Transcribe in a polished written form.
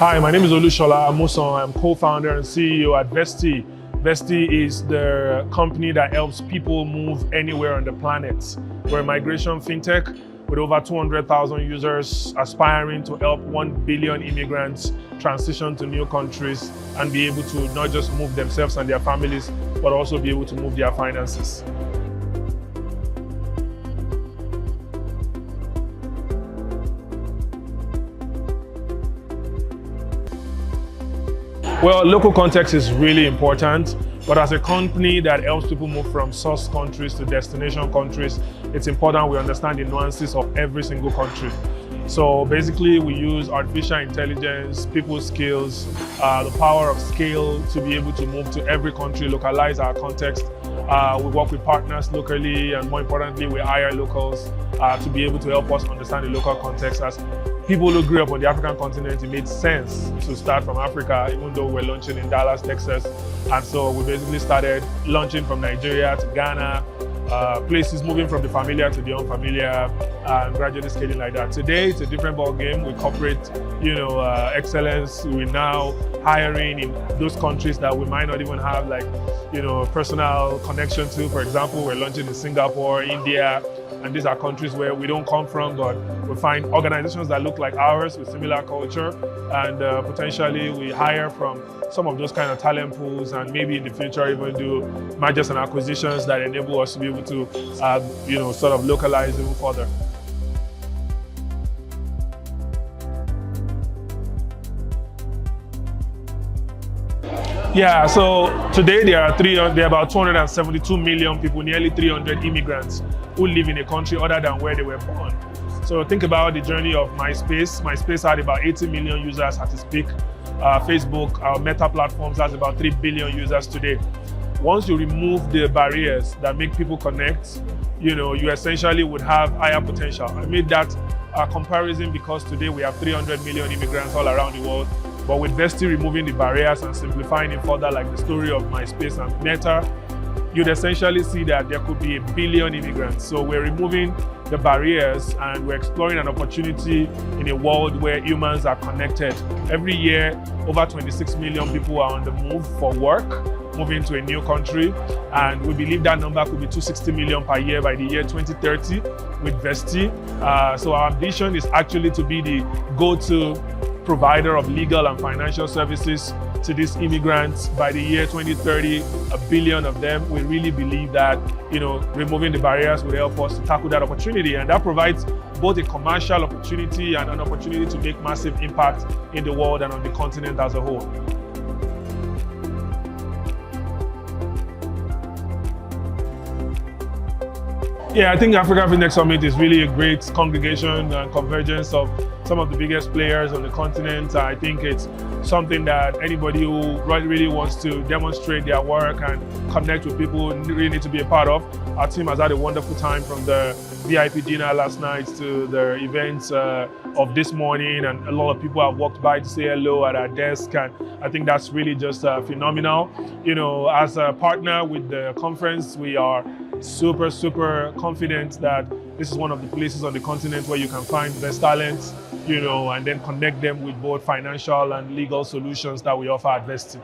Hi, my name is Olusola Amusan. I'm co-founder and CEO at Vesti. Vesti is the company that helps people move anywhere on the planet. We're a migration fintech with over 200,000 users aspiring to help 1 billion immigrants transition to new countries and be able to not just move themselves and their families, but also be able to move their finances. Well, local context is really important, but as a company that helps people move from source countries to destination countries, it's important we understand the nuances of every single country. So basically, we use artificial intelligence, people skills, the power of scale to be able to move to every country, localize our context. We work with partners locally, and more importantly, we hire locals to be able to help us understand the local context. As people who grew up on the African continent, it made sense to start from Africa, even though we're launching in Dallas, Texas. And so we basically started launching from Nigeria to Ghana, places moving from the familiar to the unfamiliar, and gradually scaling like that. Today, it's a different ball game with corporate, excellence. We're now hiring in those countries that we might not even have personal connection to. For example, we're launching in Singapore, India, and these are countries where we don't come from, but we find organizations that look like ours with similar culture, and potentially we hire from some of those kind of talent pools, and maybe in the future even do mergers and acquisitions that enable us to be able to, sort of localize even further. Yeah, so today there are about 272 million people, nearly 300 immigrants who live in a country other than where they were born. So think about the journey of MySpace. MySpace had about 80 million users at its peak. Facebook, our Meta platforms, has about 3 billion users today. Once you remove the barriers that make people connect, you essentially would have higher potential. I made that comparison because today we have 300 million immigrants all around the world. But with Vesti removing the barriers and simplifying it further, like the story of MySpace and Meta, you'd essentially see that there could be 1 billion immigrants. So we're removing the barriers and we're exploring an opportunity in a world where humans are connected. Every year, over 26 million people are on the move for work, moving to a new country. And we believe that number could be 260 million per year by the year 2030 with Vesti. So our ambition is actually to be the go-to provider of legal and financial services to these immigrants by the year 2030, 1 billion of them. We really believe that removing the barriers will help us to tackle that opportunity, and that provides both a commercial opportunity and an opportunity to make massive impact in the world and on the continent as a whole. Yeah, I think Africa Fintech Summit is really a great congregation and convergence of some of the biggest players on the continent. I think it's something that anybody who really wants to demonstrate their work and connect with people really need to be a part of. Our team has had a wonderful time, from the VIP dinner last night to the events of this morning, and a lot of people have walked by to say hello at our desk, and I think that's really just phenomenal. As a partner with the conference, we are super confident that this is one of the places on the continent where you can find best talents, and then connect them with both financial and legal solutions that we offer at Vesti.